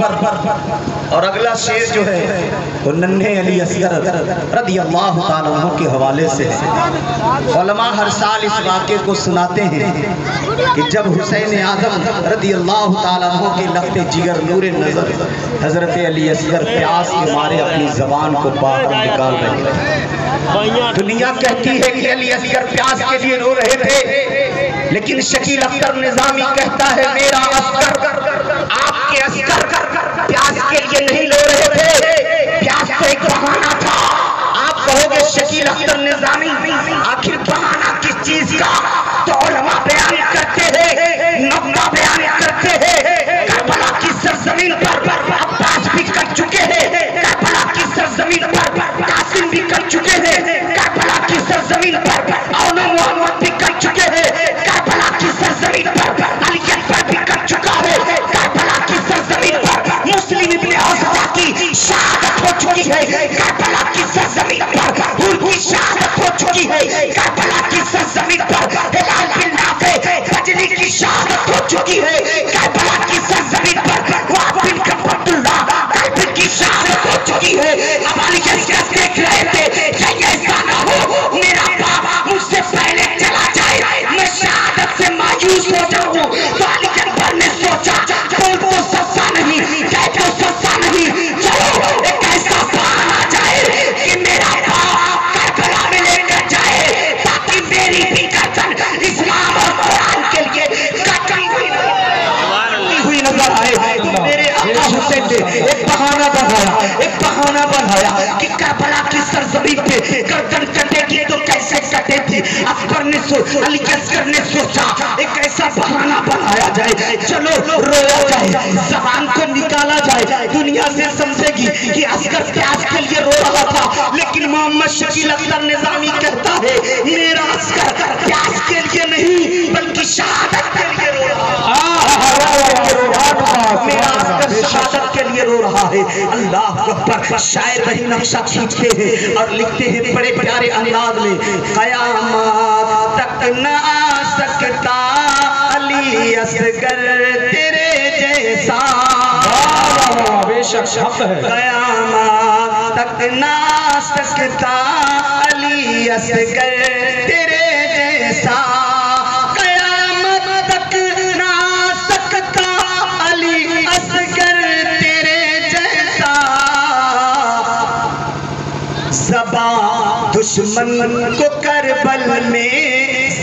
اور اگلا شعر جو ہے وہ ننھے علی اصغر رضی اللہ تعالیٰ عنہ کے حوالے سے ہے۔ علماء ہر سال اس واقعے کو سناتے ہیں کہ جب حسین اعظم رضی اللہ تعالیٰ عنہ کے لخت جگر نور نظر حضرت علی اصغر پیاس کے مارے اپنی زبان کو باہر نکال رہے تھے، دنیا کہتی ہے کہ علی اصغر پیاس کے لیے رو رہے تھے، لیکن شکیل اختر نظامی کہتا ہے میرا عسکر آپ کے عسکر پیاس کے لیے نہیں رو رہے تھے، پیاس تو ایک بہانہ تھا۔ آپ کہو گے شکیل اختر نظامی آخر بہانہ کس چیز کا؟ تو علماء بیان کرتے ہیں، نقطہ بیان کرتے ہیں، کربلا کی سرزمین پر عباس بھی کر چکے ہیں، کربلا کی سرزمین پر قاسم بھی کر چکے ہیں، کربلا کی سرزمین پر اون محمد بھی کر چکے ہیں، کربلا کی سرزمین پر علی اکبر بھی کر چکا ہے، کربلا کی سرزمین پر مسلم ابن عوضہ کی شہادت ہو چکی ہے، کربلا کی سرزمین پر ان کی شہادت ہو چکی ہے، کربلا کی سرزمین پر ہلال بن نافع بجلی کی شہادت ہو چکی ہے، کربلا کی سرزمین پر وہب بن عبداللہ قلب کی شہادت ہو چکی ہے۔ اب علی اصغر دیکھ رہے تھے کہ ایسا نہ ہو میرا باپ مجھ سے پہلے چلا جائے، میں شہادت سے مایوس ہو جاؤں، تو علی اکبر نے سوچا بول تو سستا نہیں، کہہ تو سستا نہیں، چلو ایک ایسا بہانہ آ جائے کہ میرا باپ کربلا میں لے کر جائے تاکہ میری بھی گردن اسلام اور قرآن کے لیے کٹی ہوئی نظر آئے۔ میرے آقا حسین نے ایک بہانہ بنایا کہ کربلا کی سرزمین پہ گردن کٹے گی تو کیسے کٹے تھی؟ علی اصغر نے سوچا ایک ایسا بہانہ بنایا جائے، چلو رویا جائے، زبان کو نکالا جائے، دنیا سے سمجھے گی کہ اصغر پیاس کے لیے رو رہا تھا، لیکن محمد شکیل اختر نظامی کہتا ہے میرا اصغر پیاس کے لیے نہیں بلکہ شہادت کے لیے رو رہا ہے، میرا اصغر شہادت کے لیے رو رہا ہے۔ اللہ اکبر۔ شاعر وہی نقشہ کھینچتے ہیں اور لکھتے ہیں بڑے پیارے انداز میں، قیامت تک نہ آ سکتا علی اصغر تیرے جیسا، بے شک حق ہے، قیامت تک نہ آ سکتا علی اصغر تیرے جیسا، قیامت تک نہ آ سکتا علی اصغر تیرے جیسا، زبان دشمن کو کربل میں،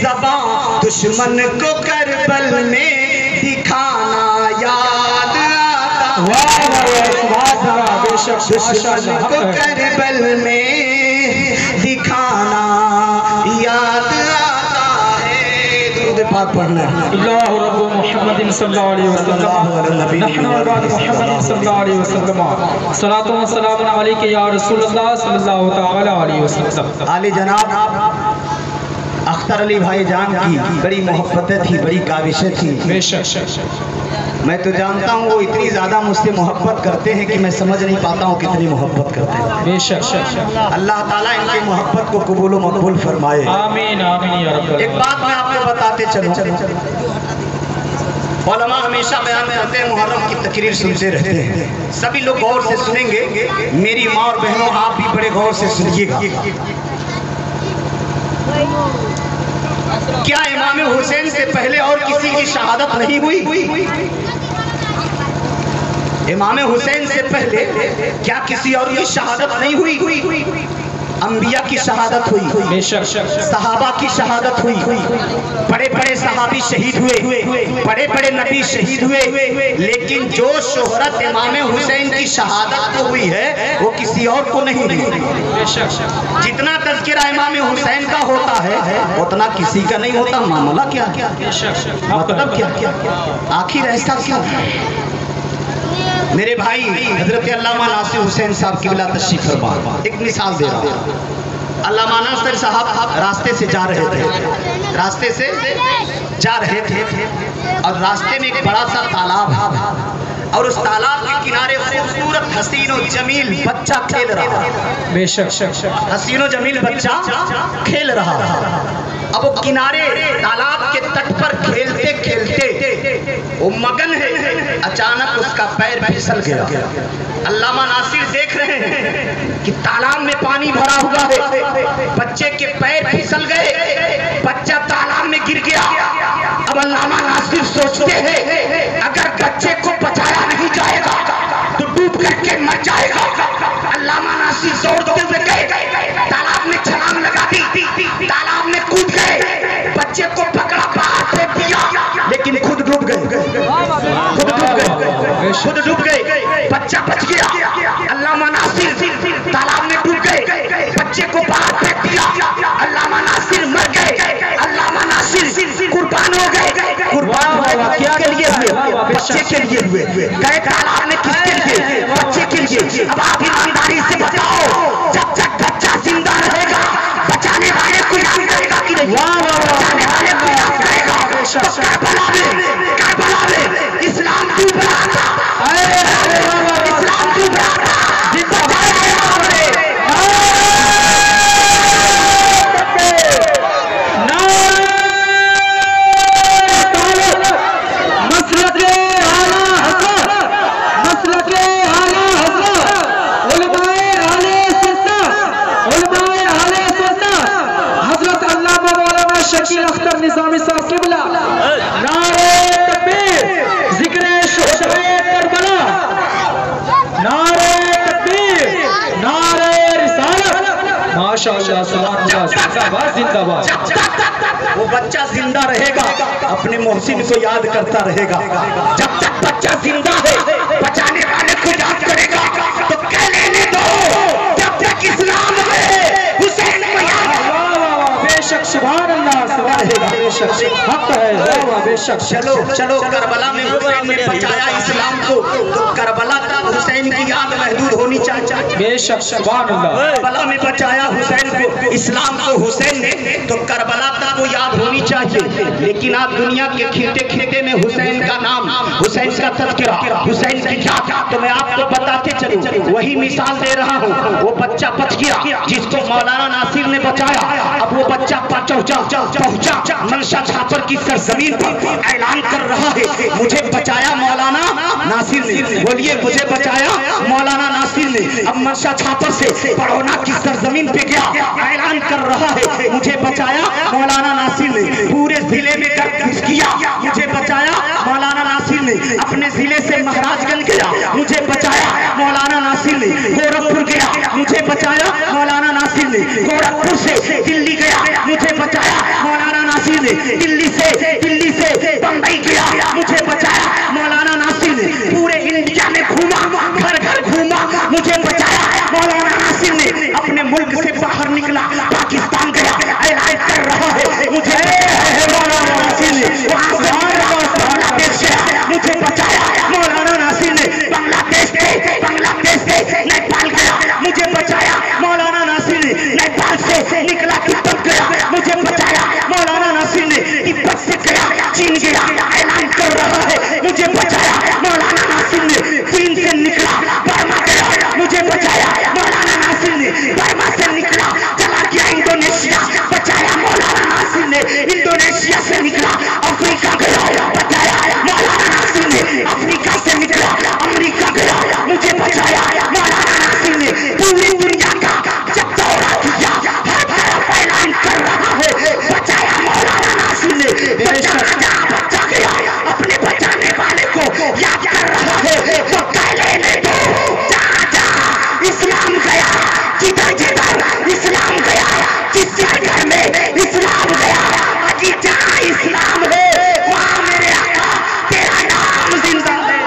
زبان دشمن کو کربل میں دکھانا یاد آتا ہے، دشمن کو کربل میں دکھانا یاد آتا ہے۔ درود پاک پڑھنا ہے۔ اللہ رب محمد صلی اللہ علیہ وسلم، نحن بعد محمد صلی اللہ علیہ وسلم، صلاۃ و سلام علیک یا رسول اللہ صلی اللہ تعالی علیہ وسلم۔ عالی جناب اختر علی بھائی جان کی بڑی محبتیں تھی، بڑی کاوشیں تھی، بے شک میں تو جانتا ہوں وہ اتنی زیادہ مجھ سے محبت کرتے ہیں کہ میں سمجھ نہیں پاتا ہوں کتنی محبت کرتے ہیں۔ بے شک اللہ تعالیٰ ان کی محبت کو قبول و مقبول فرمائے۔ آمین آمین یا رب۔ ایک بات میں آپ کو بتاتے چلوں، علماء ہمیشہ بیان کرتے ہیں محرم کی تقریر سنتے رہتے ہیں، سبھی لوگ غور سے سنیں گے، میری ماں اور بہنوں آپ بھی بڑے غور سے سنیے گا۔ کیا امام حسین سے پہلے اور کسی کی شہادت نہیں ہوئی؟ امام حسین سے پہلے کیا کسی اور کی شہادت نہیں ہوئی؟ انبیاء کی شہادت ہوئی، بے شک صحابہ کی شہادت ہوئی، بڑے بڑے صحابی شہید ہوئے، بڑے بڑے نبی شہید ہوئے، لیکن جو شہرت امام حسین کی شہادت کو ہوئی ہے وہ کسی اور کو نہیں ہوئی۔ جتنا تذکرہ امام حسین کا ہوتا ہے اتنا کسی کا نہیں ہوتا۔ معاملہ کیا ہے؟ مطلب کیا؟ آخر ایسا کیوں؟ میرے بھائی حضرت علامہ ناصر حسین صاحب قبلہ تشریف فرما، ایک مثال دے رہا ہوں۔ علامہ ناصر صاحب راستے سے جا رہے تھے اور راستے میں ایک بڑا سا تالاب ہے اور اس تالاب کے کنارے خوبصورت حسین و جمیل بچہ کھیل رہا ہے، بے شک حسین و جمیل بچہ کھیل رہا ہے۔ اب وہ کنارے تالاب کے تٹ پر کھیلتے کھیلتے وہ مگن ہے، اچانک اس کا پیر پھسل گیا۔ علامہ ناصر دیکھ رہے ہیں کہ تالاب میں پانی بھرا ہوا ہے، بچے کے پیر پھسل گئے، بچہ تالاب میں گر گیا۔ اب علامہ ناصر سوچتے ہیں اگر بچے کو بچایا نہیں جائے گا تو ڈوب کر کے مر جائے گا۔ علامہ ناصر دوڑتے ہوئے گئے، تالاب میں چھلانگ لگا دی، تالاب میں کود گئے، بچے کو پکڑا باہر پھینک دیا، لیکن خود ڈوب گئے، خود ڈوب گئے، بچہ بچ گیا۔ علامہ ناصر تالاب میں ڈوب گئے، بچے کو باہر پھینک دیا، علامہ ناصر مر گئے۔ علامہ ناصر قربان ہو گئے، قربان کیا کے لیے ہوئے؟ بچے کے لیے ہوئے، گئے تالاب میں کس کے لیے؟ بچے کے لیے۔ اب آپ ایمانداری سے بتاؤ، جب تک بچہ زندہ رہے گا بچانے والے کو یاد کرے گا کہ نہیں؟ بچانے والے کو یاد کرے گا۔ تو کربلا میں اسلام ڈوب رہا تھا، اسلام ڈوب رہا تھا، نظامی صاحب قبلہ نعرہ تکبیر، ذکر شہدائے کربلا، نعرہ تکبیر، نعرہ رسالت، ماشاءاللہ سبحان اللہ، زندہ باد زندہ باد۔ وہ بچہ زندہ رہے گا، اپنے محسن کو یاد کرتا رہے گا۔ جب تک بچہ زندہ ہے بچانے والے کو یاد کرے گا۔ تو کہہ لینے دو، جب تک اسلام ہے حسین کو یاد۔ بے شک سبحان اللہ، سبحان اللہ، بے شک حق ہے، بے شک۔ چلو چلو، کربلا میں حسین نے بچایا اسلام کو، تو کربلا کا حسین کی یاد محدود ہونی چاہیے۔ بے شک سبحان اللہ۔ کربلا میں بچایا حسین کو، اسلام کو حسین نے، تو کربلا تک وہ یاد ہونی چاہیے۔ لیکن آپ دنیا کے کھیتے کھیتے میں حسین کا نام، حسین کا تذکرہ، حسین کی یاد، تو میں آپ کو بتاتے چلوں، وہی مثال دے رہا ہوں۔ وہ بچہ بچ گیا جس کو مولانا ناصر نے بچایا۔ اب وہ بچہ پہنچا منشا چھاپر کی سرزمین پر، اعلان کر رہا ہے مجھے بچایا مولانا ناصر نے۔ بولیے مجھے بچایا مولانا ناصر نے۔ اب منشا چھاپر سے پڑھونا کی سرزمین پہ گیا، اعلان کر رہا ہے مجھے بچایا مولانا ناصر نے۔ پورے ضلع میں گرد کیا، مجھے بچایا مولانا ناصر نے۔ اپنے ضلع سے مہاراج گنج گیا، مجھے بچایا مولانا ناصر نے۔ گورکھپور گیا، مجھے بچایا مولانا ناصر نے۔ گورکھپور سے دلی گیا، مجھے بچایا مولانا ناصر نے۔ دلی سے بمبئی گیا، مجھے بچایا مولانا ناصر نے۔ پورے انڈیا میں گھوما، گھر گھر گھوما، مجھے بچایا مولانا ناصر نے۔ اپنے ملک سے باہر نکلا، پاکستان گیا، اعلان کر رہا ہے مجھے مولانا ناصر نے۔ وہاں سے بنگلہ دیش گیا، مجھے بچایا مولانا ناصر نے۔ بنگلہ دیش سے نیپال گیا، مجھے بچایا مولانا ناصر نے۔ نیپال سے نکلا تبت گیا، مجھے بچایا مولانا ناصر نے۔ تبت سے گیا چین گیا، اعلان کر رہا ہے مجھے بچایا مولانا ناصر نے۔ چین سے نکلا برما گیا، مجھے بچایا مولانا ناصر نے۔ برما سے نکلا چلا گیا انڈونیشیا، بچایا مولانا ناصر نے۔ انڈونیشیا سے نکلا افریقہ گیا، بچایا مولانا ناصر نے۔ افریقہ سے نکلا امریکہ گیا، مجھے بچایا مولانا ناصر نے۔ پوری دنیا کا جب دورہ کیا، ہر طرف اعلان کر رہا ہے بچایا مولانا ناصر نے۔ بچا گیا، اپنے بچانے والے کو یاد کر رہا ہے۔ تو کہہ لینے دو، جہاں اسلام گیا، جدھر اسلام گیا، جس گھر میں اسلام گیا، اجی جہاں اسلام ہے وہاں میرے آقا تیرا نام زندہ ہے۔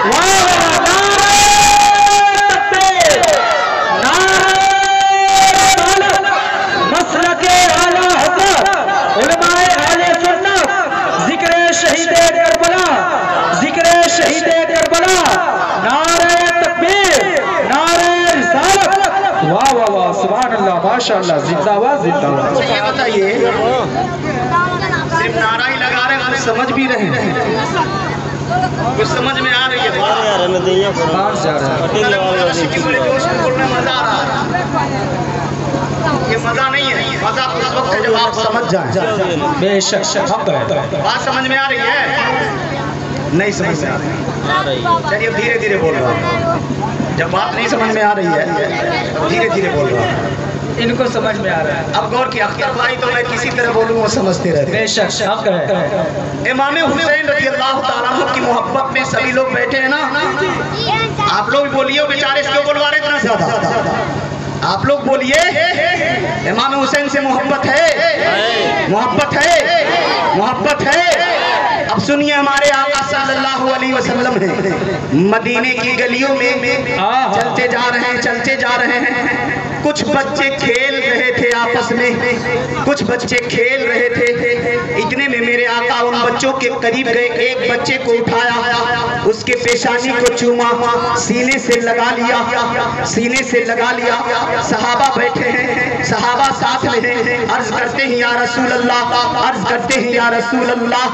ماشاءاللہ زندہ باد زندہ باد۔ یہ بتائیے، صرف نعرہ ہی لگا رہے ہیں، کچھ سمجھ بھی رہے ہیں؟ کچھ سمجھ میں آ رہی ہے؟ کہاں سے آ رہا ہے؟ بڑے جوش میں بولنے مزہ آ رہا ہے۔ یہ مزہ نہیں ہے، مزہ اس وقت ہے جب آپ سمجھ جائیں۔ بے شک حق ہے۔ بات سمجھ میں آ رہی ہے؟ नहीं समझ में आ रही। चलिए धीरे धीरे बोल रहा हूँ। जब बात नहीं समझ में आ रही है धीरे धीरे बोल रहा हूँ। इनको समझ में आ रहा है। अब गौर की अख्तर भाई तो मैं किसी तरह बोलूँ वो समझते रहते। बेशक आप करें। इमाम हुसैन रज़ी अल्लाह ताला अन्हु की मोहब्बत में सभी लोग बैठे हैं ना। आप लोग बोलिए बेचारे क्यों बोलवा रहे इतना ज्यादा? आप लोग बोलिए इमाम हुसैन से मोहब्बत है, मोहब्बत है, मोहब्बत है। अब सुनिए हमारे आका सल्लल्लाहु अलैहि वसल्लम है मदीने की गलियों में चलते जा रहे हैं, चलते जा रहे हैं। कुछ बच्चे खेल रहे थे आपस में, कुछ बच्चे खेल रहे थे। इतने में मेरे आका उन बच्चों के करीब गए, एक बच्चे को उठाया, उसके पेशानी को चूमा, सीने से लगा लिया, सीने से लगा लिया। सहाबा बैठे हैं, सहाबा साथ में हैं। अर्ज करते हैं या रसूल अल्लाह, अर्ज करते हैं या रसूल अल्लाह,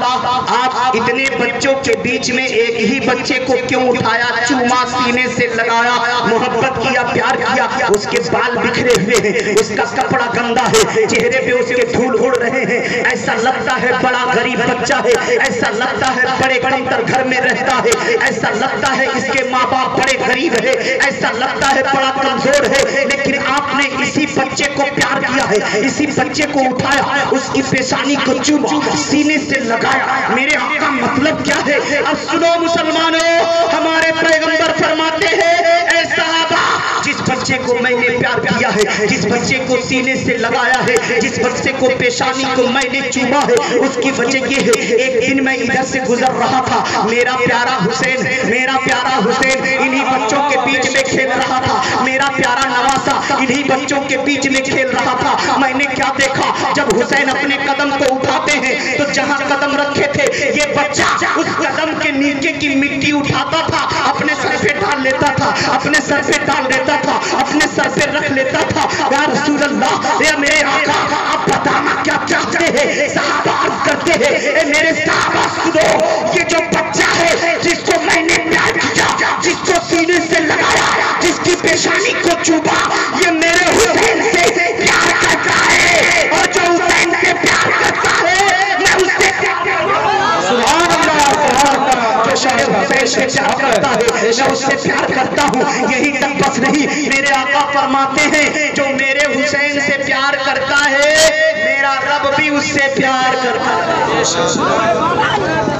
आप इतने बच्चों के बीच में एक ही बच्चे को क्यों उठाया, चूमा, सीने से लगाया, मोहब्बत किया, प्यार किया? उसके बाल बिखरे हुए हैं, उसका कपड़ा गंदा है, चेहरे पे उसके धूल उड़ रहे हैं। ऐसा लगता है बड़ा गरीब बच्चा है, ऐसा लगता है बड़े कमतर घर में रहता है, ऐसा लगता है इसके माँ बाप बड़े गरीब है, ऐसा लगता है बड़ा कमजोर है। लेकिन आपने इसी बच्चे को प्यार किया है, इसी बच्चे को उठाया, उसकी पेशानी को चूमा, सीने से लगाया। मेरे आका मतलब क्या है? अब सुनो मुसलमानों, हमारे पैगंबर फरमाते हैं ऐ सहाबा, जिस बच्चे को मैंने प्यार किया है, जिस बच्चे को सीने से लगाया है, जिस बच्चे को पेशानी को मैंने चूमा है, उसकी वजह ये है एक दिन मैं इधर से गुजर रहा था, मेरा प्यारा हुसैन, मेरा प्यारा हुसैन इन्हीं बच्चों के बीच में खेल रहा था, मेरा प्यारा नवासा इन्हीं बच्चों के बीच में खेल रहा था। मैंने क्या देखा, जब हुसैन अपने कदम को उठाते हैं तो जहां कदम रखे थे ये बच्चा उस कदम के नीचे की मिट्टी उठाता था, अपने सर पे डाल लेता था, अपने सर पे डाल देता था, अपने सर पे रख लेता था। या रसूल अल्लाह, ये मेरे आका, आप बताना क्या चाहते हैं? सहाबा अर्ज करते हैं ए मेरे सहाबा सुनो, ये जो बच्चा है जिसको मैंने प्यार किया, जिसको सीने से लगाया, जिसकी पेशानी को चूमा, ये मेरे हुसैन से प्यार करता है, और जो हुसैन से प्यार करता है मैं उससे सुभान अल्लाह, सुभान अल्लाह, जो शायद हुसैन से प्यार करता है मैं उससे प्यार करता हूँ। यही तक बस नहीं, मेरे आका फरमाते हैं जो मेरे हुसैन से प्यार करता है मेरा रब भी उससे प्यार करता है,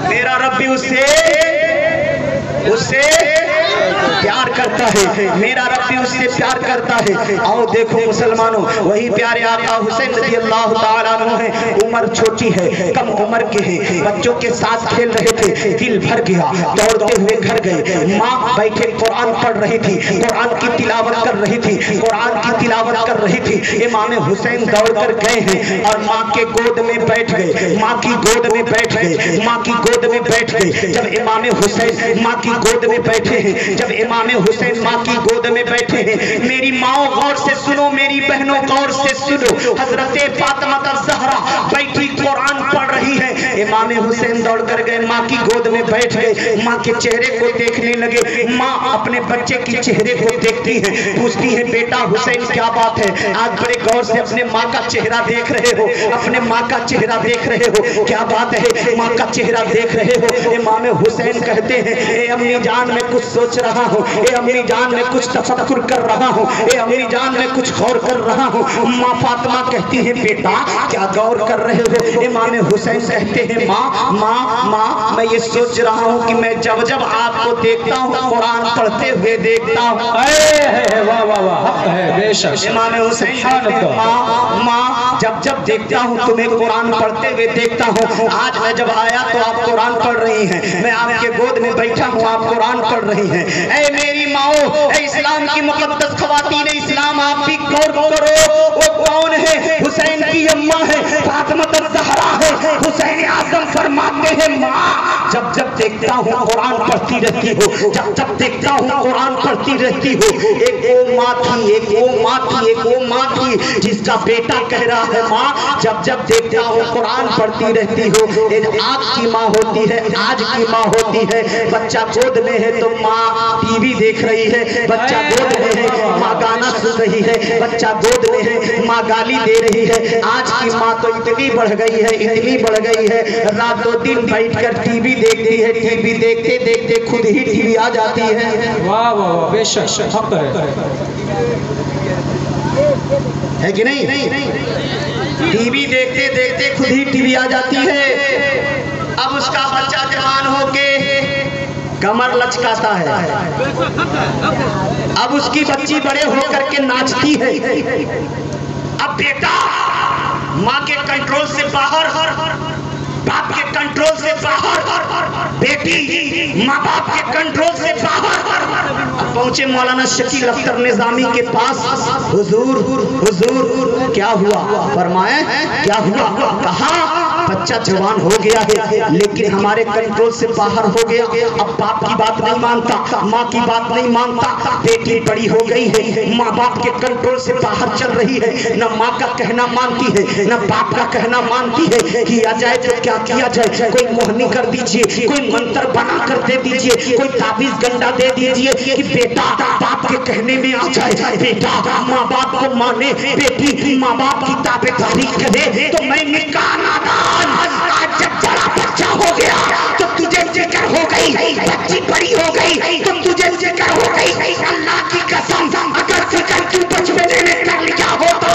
मेरा रब भी उससे प्यार करता है, मेरा रब भी उससे प्यार करता है। आओ देखो मुसलमानों, वही प्यारे आका हुसैन रज़ी अल्लाह ताला अन्हु है, उम्र छोटी है, कम उम्र के हैं, बच्चों के साथ खेल रहे थे, दिल भर गया, दौड़ते हुए घर गए। माँ बैठे कुरान पढ़ रही थी, कुरान की तिलावत कर रही थी, कुरान की तिलावत कर रही थी। इमाम हुसैन दौड़ कर गए हैं और माँ के गोद में बैठ गए, माँ की गोद में बैठ गए, माँ की गोद में बैठ गए। जब इमाम हुसैन माँ की गोद में बैठे हैं, जब इमाम हुसैन माँ की गोद में बैठे हैं, मेरी माओ गौर से सुनो, मेरी बहनों गौर से सुनो, हजरत फातिमा ज़हरा बैठी कुरान पढ़ रही है। इमाम हुसैन दौड़ कर गए, माँ की गोद में बैठ गए, माँ के चेहरे को देखने लगे। माँ अपने बच्चे के चेहरे को देखती है, पूछती है बेटा हुसैन क्या बात है, आज बड़े गौर से अपने माँ का चेहरा देख रहे हो, अपने माँ का चेहरा देख रहे हो, क्या बात है, माँ का चेहरा देख रहे हो? इमाम हुसैन कहते हैं ए अम्मी जान मैं कुछ सोच रहा हूँ, ए अम्मी जान मैं कुछ तफक्कुर कर रहा हूँ, ए अम्मी जान मैं कुछ गौर कर रहा हूँ। माँ फातिमा कहती है बेटा क्या गौर कर रहे हो? इमाम हुसैन कहते हैं माँ मैं ये सोच रहा हूँ कि मैं जब जब आपको देखता हूँ कुरान पढ़ते हुए देखता हूँ। वाह वाह वाह, हक है बेशक। इमाम हुसैन माँ जब जब देखता हूँ तुम्हें कुरान पढ़ते हुए देखता हूँ, आज मैं जब आया तो आप कुरान पढ़ रही हैं, मैं आपके गोद में बैठा हूँ, आप कुरान पढ़ रही हैं। ऐ मेरी माओ, ऐ इस्लाम की मुक़द्दस ख़वातीन इस्लाम, आप भी गौर करो वो कौन है? हुसैन की अम्मा है, फातिमा ज़हरा है। हुसैन आज़म फरमाते हैं माँ जब जब देखता हूँ कुरान पढ़ती रहती हो, जब जब देखता हूँ कुरान पढ़ती रहती हो। एक वो माँ थी, एक वो माँ थी, एक वो माँ थी जिसका बेटा कह रहा है माँ जब जब देखता हूँ कुरान पढ़ती रहती हो। आज की माँ होती है, आज की माँ होती है, बच्चा गोद में है तो माँ टीवी देख रही है, बच्चा गोद में है, माँ गाना सुन रही है, बच्चा गोद में है, माँ गाली दे रही है। आज की माँ तो इतनी बढ़ गई है, इतनी बढ़ गई है, रातों दिन बैठकर टीवी देखती है, टीवी देखते देखते खुद ही टीवी आ जाती है। वाह वाह वाह, बेशक हक है कि नहीं? टीवी देखते देखते खुद ही टीवी आ जाती है। अब उसका बच्चा जवान होके कमर लचकाता है, अब उसकी बच्ची बड़े होकर के नाचती है। अब बेटा माँ के कंट्रोल से बाहर, बाप के कंट्रोल से बाहर, बेटी माँ बाप के कंट्रोल से बाहर। पहुंचे मौलाना शकील अख्तर निजामी के पास, हुजूर हुजूर क्या हुआ? फरमाए क्या हुआ? कहा बच्चा जवान हो गया है लेकिन हमारे कंट्रोल से बाहर हो गया, अब बाप की बात नहीं मानता, माँ की बात नहीं मानता, बेटी बड़ी हो गई है, माँ बाप के कंट्रोल से बाहर चल रही है, न माँ का कहना मानती है न बाप का कहना मानती है। किया जाए तो क्या किया जाए? कोई मोहनी कर दीजिए, कोई मंत्र बना कर दे दीजिए, कोई ताबीज गंडा दे दीजिए कि बेटा बाप के कहने में आ जाए, बेटा माँ बाप को माने, बेटी माँ बाप की ताबेदारी करे। तो मैं आज जब बड़ा बच्चा हो गया तो तुझे जिक्र हो गई, बच्ची बड़ी हो गई तो तुझे जिक्र हो गई। अल्लाह की कसम अगर जिक्र तू बचपने में कर लिया होता,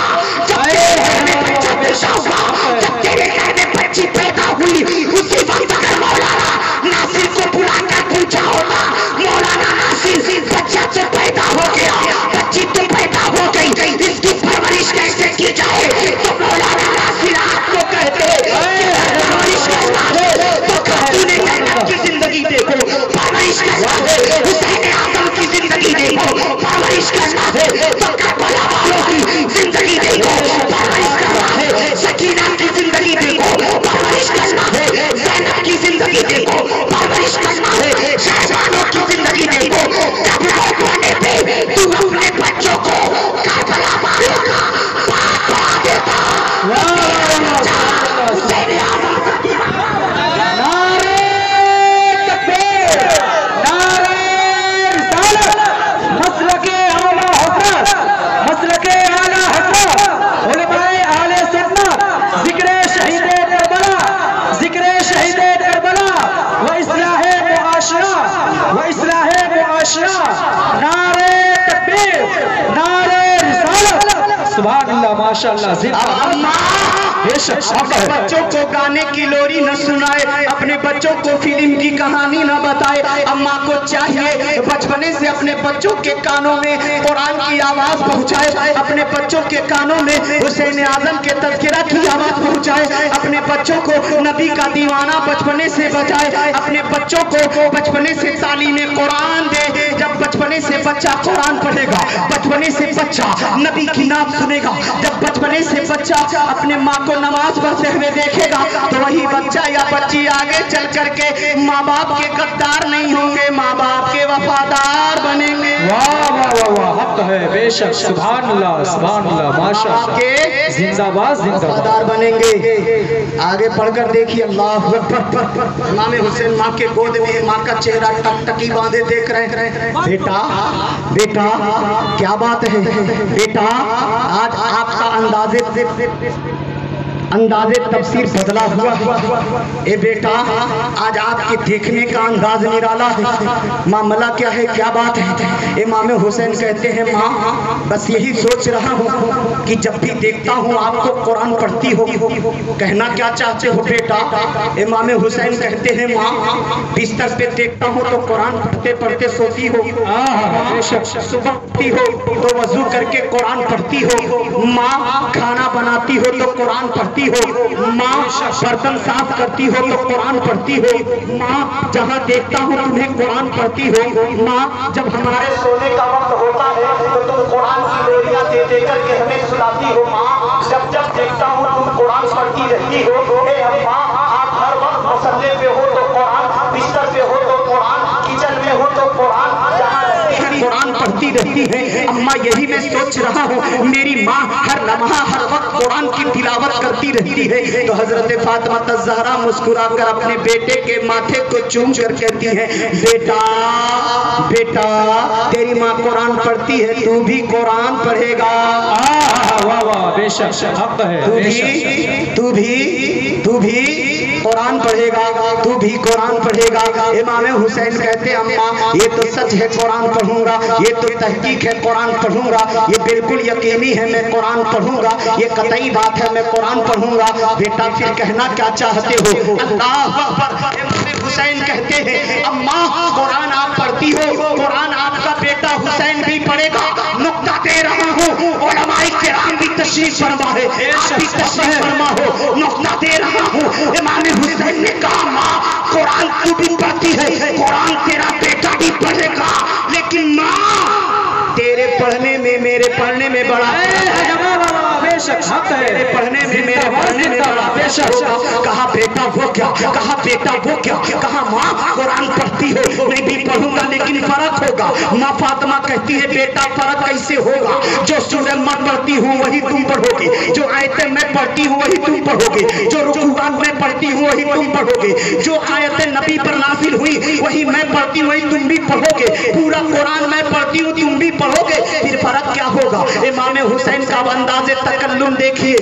जब तेरे घर में बच्चा पैदा हुआ, जब तेरे घर में बच्ची पैदा हुई, उसी वक्त अगर मौलाना नासिर को बुलाकर पूछा होता, मौलाना नासिर बच्चा तो पैदा हो गया, बच्ची तो पैदा हो गई, इसकी परवरिश कैसे की जाए? तो मौलाना नासिर आपको कहते की जिंदगी देखो, परवरिश करना है, हुसैन आजम की जिंदगी देखो, परवरिश करना है, तो करबला वालों की जिंदगी देखो, परवरिश करना है, सकीना की जिंदगी देखो, परवरिश करना है, ज़ैनब की जिंदगी देखो, परवरिश करना है, शहजादों की जिंदगी देखो। जब लोग होने पे तू अपने बच्चों को करबला वालों का बाप बना देता, हुसैन आजम अपने बच्चों को गाने की लोरी न सुनाए, अपने बच्चों को फिल्म की कहानी न बताए। अम्मा को चाहिए बचपने से अपने बच्चों के कानों में कुरान की आवाज पहुंचाए, अपने बच्चों के कानों में हुसैन आजम के तज़किरा की आवाज पहुंचाए, अपने बच्चों को नबी का दीवाना बचपने से बचाए, अपने बच्चों को बचपने से तालीम कुरान दे। जब बचपने से बच्चा कुरान पढ़ेगा, बचपने से बच्चा नबी की नाम सुनेगा, जब बचपने से बच्चा अपने माँ को नमाज पढ़ते हुए देखेगा, तो वही बच्चा या बच्ची आगे चल करके माँ बाप के गद्दार नहीं होंगे, माँ बाप के वफादार बनेंगे। वाह वाह वाह वाह, हक है, बेशक, सुभान अल्लाह सुभान अल्लाह, माशाअल्लाह, के जिंदाबाद वफादार बनेंगे। आगे पढ़कर देखिए, अल्लाह अकबर। इमाम हुसैन माँ के गोद में, माँ का चेहरा टकटकी बांधे देख रहे हैं। बेटा बेटा क्या बात है बेटा, आज आपका अंदाज़े तफसीर बदला हुआ। ए बेटा आज आपके देखने का अंदाज निराला है, मामला क्या है, क्या बात है? इमाम हुसैन कहते हैं माँ बस यही सोच रहा हूँ कि जब भी देखता हूँ आपको कुरान पढ़ती हो। कहना क्या चाहते हो बेटा? इमाम हुसैन कहते हैं माँ बिस्तर पे देखता हूँ तो कुरान पढ़ते पढ़ते सोती हो, सुबह उठती हो तो वजू करके कुरान पढ़ती हो, माँ खाना बनाती हो तो कुरान पढ़ती हो, माँ बर्तन साफ करती हो तो कुरान पढ़ती हो, माँ जहाँ देखता हूँ तुम्हें कुरान पढ़ती हो, माँ जब हमारे सोने का वक्त होता है तो तुम कुरान की लोरियां दे दे करके हमें सुलाती हो, माँ जब जब देखता हूँ तुम कुरान पढ़ती रहती हो। माँ आप हर वक्त मसल्ले पे हो तो कुरान, बिस्तर पे हो तो कुरान, किचन में हो तो कुरान, जहाँ कुरान पढ़ती रहती है। अम्मा यही मैं सोच रहा हूँ, मेरी माँ हर लम्हा हर वक्त कुरान की तिलावत करती रहती है। तो हजरत फातिमा ज़हरा मुस्कुराकर अपने बेटे के माथे को चूम कर कहती है, बेटा बेटा तेरी माँ कुरान पढ़ती है, तू भी कुरान पढ़ेगा। वाह वाह, बेशक हक है, तू भी कुरान पढ़ेगा, तू भी कुरान पढ़ेगा। इमाम हुसैन कहते अम्मा ये तो सच है, कुरान पढ़ूंगा, ये तो तहकीक है, कुरान पढ़ूंगा, ये बिल्कुल यकीनी है, मैं कुरान पढ़ूंगा, ये कतई बात है, मैं कुरान पढ़ूंगा। बेटा फिर कहना क्या चाहते हो? अल्लाह अकबर। इमाम हुसैन कहते हैं अम्मा कुरान आप पढ़ती हो, कुरान आपका बेटा हुसैन भी पढ़ेगा। नुक्ता दे रहा हूँ, उलमाए किराम भी तशरीफ फरमा है, आप भी तशरीफ फरमा हो, नुक्ता दे रहा हूँ। इमाम हुसैन ने कहा माँ कुरान तू भी पढ़ती है, कुरान तेरा बेटा भी पढ़ेगा, लेकिन माँ तेरे पढ़ने में मेरे पढ़ने में बड़ा बेशक हक है, तेरे पढ़ने में मेरे पढ़ने में बड़ा बेशक होगा। कहा बेटा वो क्या, कहा बेटा वो क्या, कहा माँ कुरान पढ़ती हो, मैं भी पढ़ूंगा लेकिन फर्क होगा। माँ फातिमा कहती है बेटा फर्क कैसे होगा? जो सूरह मैं पढ़ती हूँ वही तुम पढ़ोगे, जो आयतें मैं पढ़ती हूँ वही तुम पढ़ोगे, जो रुकूआत मैं पढ़ती हूँ वही तुम पढ़ोगे, जो आयतें नबी पर नाज़िल हुई वही मैं पढ़ती हूँ वही तुम भी पढ़ोगे, पूरा कुरान मैं पढ़ती हूँ तुम भी पढ़ोगे, फिर फर्क क्या होगा? इमाम हुसैन का अंदाज़े तकल्लुम देखिए।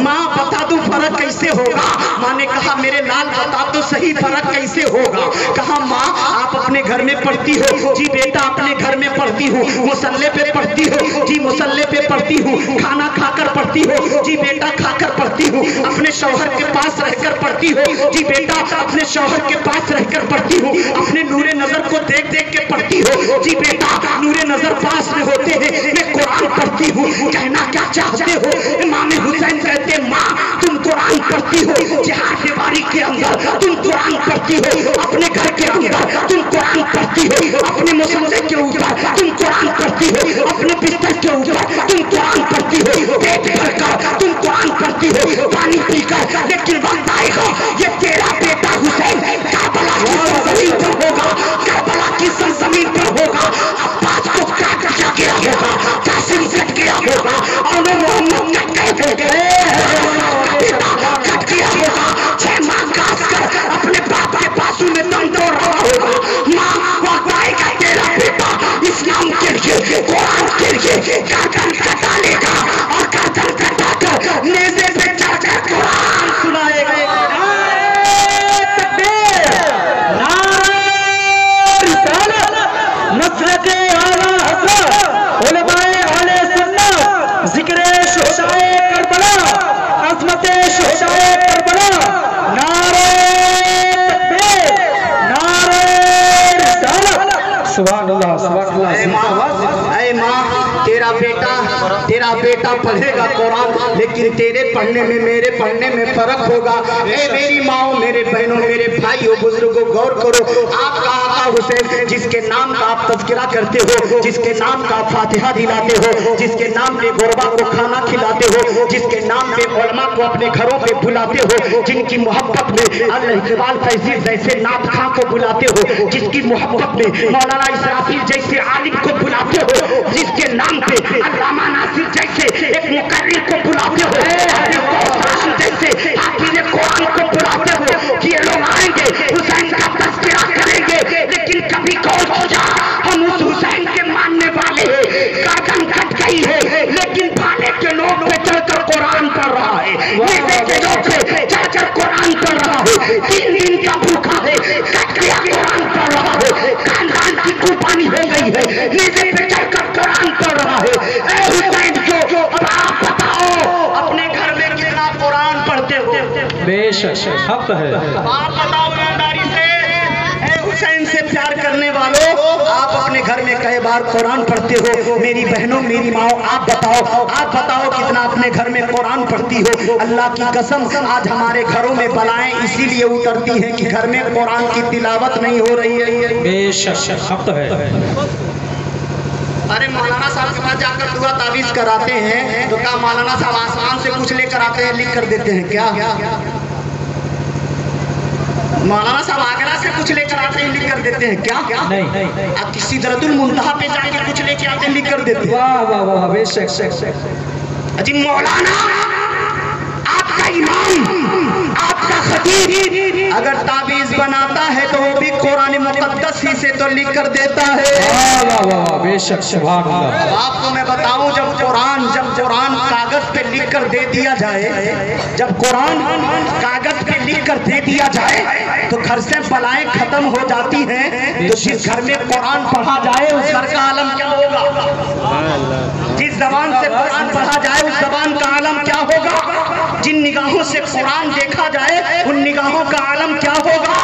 माँ बता दूं फर्क कैसे होगा? माँ ने कहा मेरे लाल बता तो सही फर्क कैसे होगा? कहा माँ आप अपने घर में पढ़ती हो? जी बेटा अपने घर में पढ़ती हूँ। मुसल्ले पे पढ़ती हो? जी मुसल्ले पे पढ़ती हूँ। खाना खाकर पढ़ती हो? जी बेटा खाकर पढ़ती हूँ। अपने शौहर के पास रहकर पढ़ती हो? जी बेटा अपने शौहर के पास रहकर पढ़ती हूँ। अपने नूरे नजर को देख देख के पढ़ती हो? जी बेटा नूरे नजर पास में होते हैं मैं कुरान पढ़ती हूँ। कहना क्या चाहते हो? इमाम हुसैन कहते माँ तुम कुरान पढ़ती हो, जिहाद दीवारी के अंदर तुम कुरान पढ़ती हो, अपने घर के अंदर तुम कुरान पढ़ती हो, अपने मुसल्ले के ऊपर तुम कुरान पढ़ती हो, अपने बिस्तर के ऊपर तुम कुरान पढ़ती हो, पेट भरकर तुम कुरान पढ़ती हो, पानी पीकर, लेकिन वक्त आएगा ये तेरा बेटा हुसैन करबला की सरजमीन पर होगा, करबला की सरजमीन पर होगा, अब्बास को काट गया होगा, कासिम कट गया होगा, और मोहम्मद कट गया होगा, छह माह काट कर अपने बाप के बाजू में दम तोड़ रहा होगा। माँ वक्त आएगा तेरा बेटा इस्लाम के लिए कुरान के लिए गर्दन कटा लेगा और गर्दन कटाकर नेज़े पे चढ़कर कुरान सुनाएगा। तेरा बेटा पढ़ेगा कुरान, लेकिन तेरे पढ़ने में मेरे पढ़ने में फर्क होगा। ए मेरी माओ, मेरे बहनों, मेरे भाइयों, बुजुर्गों, गौर करो। आप का आका हुसैन जिसके नाम का आप तज़किरा करते हो, जिसके नाम का फातिहा दिलाते हो, जिसके नाम पे गुरबा को खाना खिलाते हो, जिसके नाम पे उलमा को अपने घरों पे बुलाते हो, जिनकी मोहब्बत में अल-इक़बाल फैज़ी जैसे नात खां को बुलाते हो, जिसकी मोहब्बत में मौलाना इसराफिल जैसे आलिम को बुलाते हो, जिसके नाम पे अल्लामा नासिर जैसे एक मुकर्रिर को बुलाते हो, जैसे हाफिज़ कुरान को बुलाते हो, कि ये लोग आएंगे हुसैन का तज़किरा करेंगे, लेकिन कभी कौन सोचा हम उस हुसैन के मानने वाले गर्दन कट गई है, लेकिन भाले के नोक पे चढ़कर कुरान पढ़ रहा है, नेज़े के नोक पे चढ़कर कुरान पढ़ रहा है, 3 दिन का भूखा है, कट गया कुरान पढ़ रहा है, खानदान की कुर्बानी हो गई है, नेज़े पे चढ़कर कुरान पढ़ रहा है। ए हुसैन जो अब आप बताओ अपने घर में कितना कुरान पढ़ते हो? बेशक हक है। आप बताओ ईमानदारी से, ए हुसैन से प्यार करने वालों, आप अपने घर में कई बार कुरान पढ़ते हो? मेरी बहनों, मेरी माओ, आप बताओ कितना अपने घर में कुरान पढ़ती हो? अल्लाह की कसम आज हमारे घरों में बलाएं इसीलिए उतरती हैं कि घर में कुरान की तिलावत नहीं हो रही है। बेशक हक है। अरे मौलाना साहब के पास जाकर दुआ तावीज़ कराते हैं तो क्या मौलाना साहब आसमान से कुछ लेकर आते हैं, लिख कर देते हैं क्या? मौलाना साहब आगरा से कुछ लेकर आते हैं लिख कर देते हैं क्या? नहीं। आप किसी दरदुल मुंतहा पे जाके कुछ लेके आते हैं लिख कर देते हैं। वाह वाह वाह बेशक। जी मौलाना आपका इमाम आपका खतीब अगर ताबीज बनाता है तो वो भी कुरान मुक़द्दस ही से तो लिख कर देता है। वाह वाह वाह बेशक सुभान अल्लाह। अब आपको मैं बताऊं जब कुरान कागज पे लिख कर दे दिया जाए, जब कुरान कागज पे लिख कर दे दिया जाए तो घर से बलाएं खत्म हो जाती हैं। तो जिस घर में कुरान पढ़ा जाए उस घर का आलम क्या होगा? जिस जबान से कुरान पढ़ा जाए उस जबान का आलम क्या होगा? जिन निगाहों से कुरान देखा जाए उन निगाहों का आलम क्या होगा?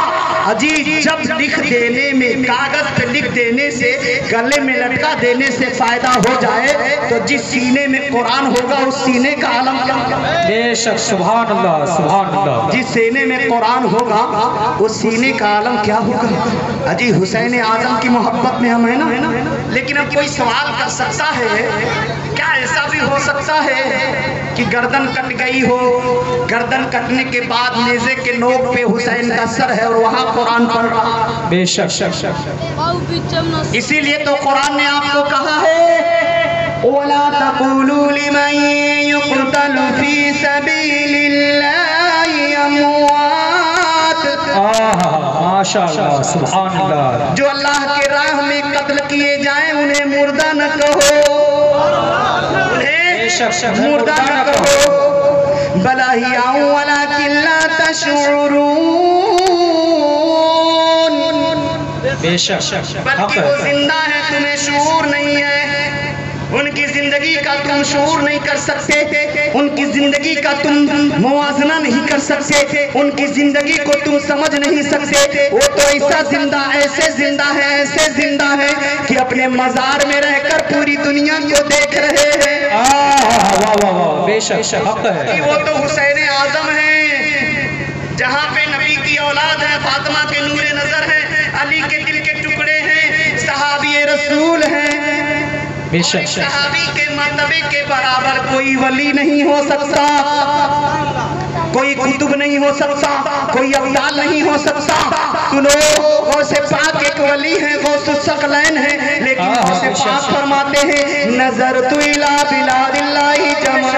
अजी जब लिख देने में, कागज पे लिख देने से, गले में लटका देने से फायदा हो जाए तो जिस सीने में कुरान होगा उस सीने का आलम क्या होगा? बेशक सुभान अल्लाह सुभान अल्लाह। जिस सीने में कुरान होगा उस सीने का आलम क्या होगा? अजी हुसैन आजम की मोहब्बत में हम है ना। लेकिन अब कोई सवाल कर सकता है, क्या ऐसा भी हो सकता है कि गर्दन कट गई हो, गर्दन कटने के बाद नेज़े के नोक पे हुसैन का सर है और वहाँ कुरान पढ़ रहा? बेशक। इसीलिए तो कुरान ने आपको कहा है वला तक़ूलू लिमन युक़तलु फी सबीलिल्लाहि अमवात। माशाअल्लाह सुभान अल्लाह। जो अल्लाह के राह में कत्ल किए जाएं उन्हें मुर्दा न कहो, उन्हें मुर्दा न कहो। बल अहियाउ वलाकिन ला तशउरून। बेशक। बल्कि वो जिंदा है तुम्हें शऊर नहीं है। उनकी जिंदगी का तुम शऊर नहीं कर सकते, उनकी जिंदगी का तुम मुवाजना नहीं कर सकते, उनकी जिंदगी को तुम समझ नहीं सकते। वो तो ऐसा जिंदा, ऐसे जिंदा है, ऐसे जिंदा है कि अपने मजार में रहकर पूरी दुनिया को देख रहे हैं। वाह वाह वाह बेशक हक है। वो तो हुसैन आजम है, जहाँ पे नबी की औलाद है, फातिमा के नूरे नजर है, अली के दिल के टुकड़े हैं, सहाबी रसूल हैं। सहाबी के मर्तबे के बराबर कोई वली नहीं हो सकता, कोई कुतुब नहीं हो सकता, कोई अब्दाल नहीं हो सकता। सुनो, गौसे पाक एक वली है, गौसुस सकलैन है, लेकिन गौसे पाक फरमाते हैं नजर तु इला बिलादिल्लाहि जमा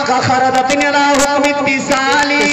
का खरदतिन ला हुक्म इत्तिसाली।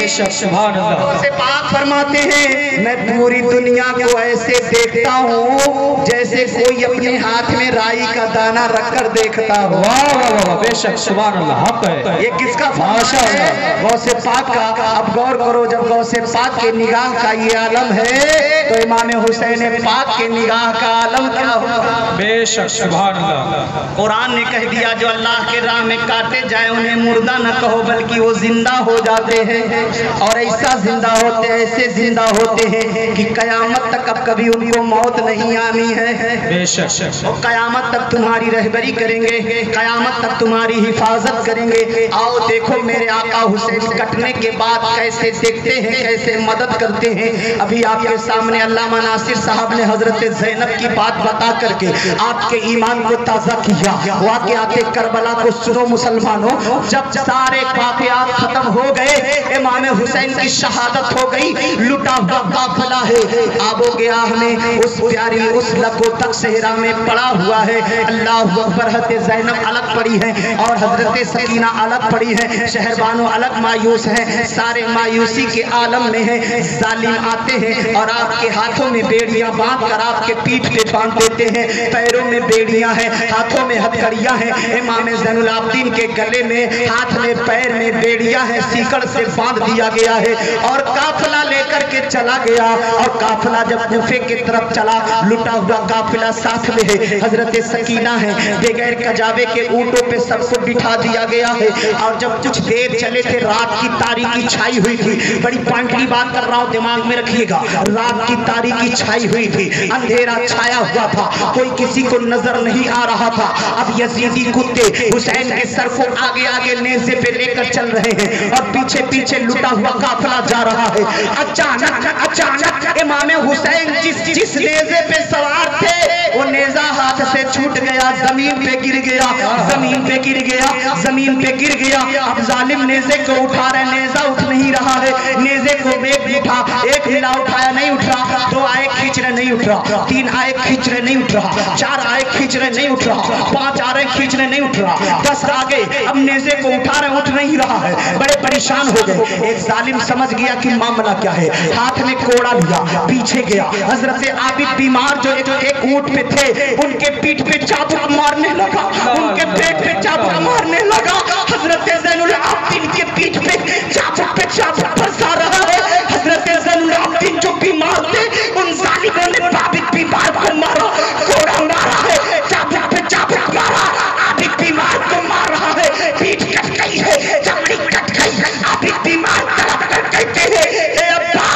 सुभान अल्लाह। गौसे पाक फरमाते हैं मैं पूरी दुनिया को ऐसे देखता हूँ जैसे कोई अपने हाथ में राई का दाना रखकर देखता हो। वाह वाह वाह बेशक सुभान अल्लाह हक है। ये किसका माशाअल्लाह? गौसे पाक का। अब गौर करो, जब गौसे पाक के निगाह का ये आलम है तो इमाम हुसैन पाक के निगाह का आलम क्या होगा? बेशक सुभान अल्लाह। कुरान ने कह दिया जो अल्लाह के राह में काटे जाए उन्हें मुर्दा न कहो बल्कि वो जिंदा हो जाते हैं। और ऐसा जिंदा होते, ऐसे जिंदा होते हैं कि कयामत तक अब कभी उनको मौत नहीं आनी है। बेशक। और कयामत तक तुम्हारी रहबरी करेंगे, कयामत तक तुम्हारी हिफाजत करेंगे। आओ देखो मेरे आका हुसैन कटने के बाद कैसे देखते हैं, कैसे मदद करते हैं। अभी आपके सामने अल्लामा नासिर साहब ने हजरत ज़ैनब की बात बता करके आपके ईमान को ताज़ा किया। वाक़यात करबला को सुनो मुसलमानों, जब सारे वाक़यात खत्म हो गए, इमाम हुसैन की शहादत हो गई, लुटा हुआ काफिला है आबो गयाह में उस प्यारी उस लको तक सहरा में पड़ा हुआ है। अल्लाह अकबर। हज़रत ज़ैनब अलग पड़ी है और हजरत सकीना अलग पड़ी है, शहरबानो अलग मायूस है, सारे मायूसी के आलम में है। जालिम आते हैं और आपके हाथों में बेड़ियां बांध कर आपके पीठ पे बांध देते हैं, पैरों में बेड़ियां हैं, हाथों में हथकड़ियां हैं। इमाम ज़ैनुल आबिदीन के गले में, हाथ में, पैर में बेड़ियां हैं, सीकड़ से बांध दिया गया है और काफिला लेकर के चला गया। और काफिला जब कूफे की तरफ चला, लुटा हुआ काफिला साथ में है, हजरत सकीना है, बगैर कजावे के ऊंटों पे सबको बिठा दिया गया है। और जब कुछ देर चले थे, रात की तारीकी छाई हुई थी। बड़ी पॉइंटली बात कर रहा हूँ, दिमाग में रखिएगा। रात की तारीकी छाई हुई थी, अंधेरा छाया हुआ था, कोई किसी को नजर नहीं आ रहा था। अब यजीदी कुत्ते हुसैन के सर को आगे आगे नेज़े पे लेकर चल रहे हैं और पीछे पीछे लुटा हुआ काफिला जा रहा है। अचानक इमाम हुसैन जिस नेज़े पे सवार थे वो नेजा हाथ से छूट गया, जमीन पे गिर गया, जमीन पे गिर गया, जमीन पे गिर गया। अब जालिम नेजे को उठा रहे, नेजा उठ नहीं रहा है, नेजे को बेग उठा, एक हिला उठाया नहीं उठ रहा, 2 आए खींच रहे नहीं उठ रहा, 3 आए खींच रहे नहीं उठ रहा, 4 आए खींच रहे नहीं उठ रहा, 5 आ रहे खींच रहे नहीं उठ रहा, 10 आ गए, अब नेजे को उठा रहे उठ नहीं रहा है, बड़े परेशान हो गए। एक जालिम समझ गया कि मामला क्या है, हाथ में कोड़ा लिया, पीछे गया। हजरत आबिद बीमार जो एक ऊंट पे थे, उनके पीठ पे चाबुक मारने लगा, उनके पेट पे चाबुक मारने लगा। हजरत ज़ैनुल आबिदीन के पीठ पे चाबुक फंसा रहा है। हजरत ज़ैनुल आबिदीन जो बीमार थे, उन जालिमों ने आबिद बीमार को मारा, कोड़ा मारा है, चाबुक पे चाबुक मारा, आबिद बीमार को मार रहा है, पीठ कट गई है, चमड़ी कट गई, आबिद बीमार तड़प कर कहते हैं, ए अब्बा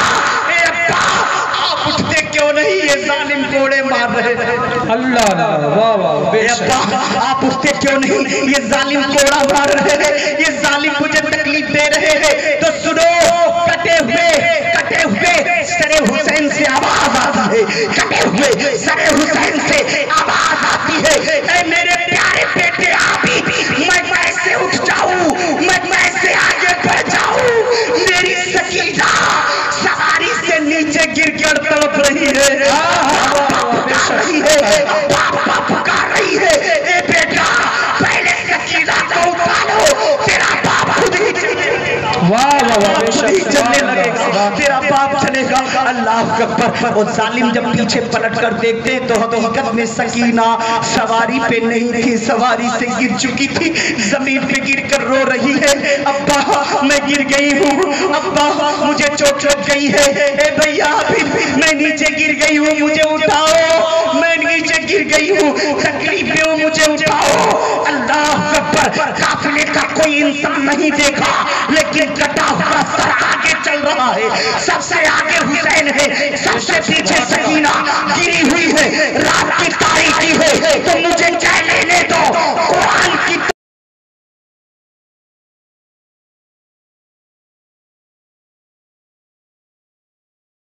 आप उठते क्यों नहीं, ये जालिम कोड़े मार रहे हैं। अल्लाह वाह वाह, ए अब्बा आप उठते क्यों नहीं, ये जालिम कोड़ा मार रहे हैं, ये जालिम मुझे तकलीफ दे रहे हैं। तो सुनो, कटे हुए सरे हुसैन से आवाज आती है, कटे हुए सरे हुसैन से आवाज आती है, ऐ मेरे प्यारे बेटे आबिद, मैं कैसे उठ जाऊं, मैं कैसे आगे बढ़ जाऊं, मेरी सकीना सवारी से नीचे गिर कर तड़प रही है, पुकार रही है, पापा पुकार रही है, ए बेटा पहले सकीना को उठालो, तेरा बाप खुद ही चलने लगेगा, तेरा बाप चलेगा। अल्लाह अकबर। और जालिम जब पीछे पलट कर देखते तो हकीकत में सकीना सवारी पे नहीं रही, सवारी से गिर चुकी थी, जमीन पे गिर कर रो रही है, अब्बा मैं गिर गई हूँ, अब्बा मुझे चोट लग गई है, ए भैया मैं नीचे गिर गई हूँ, मुझे उठाओ, मैं नीचे गिर गई हूँ, तकलीफ में हूँ, मुझे उठाओ। अल्लाह अकबर। काफिले का कोई इंसान नहीं देखा, लेकिन कटा हुआ सर आगे चल रहा है, सबसे आगे हुसैन है, सबसे पीछे सकीना गिरी हुई है।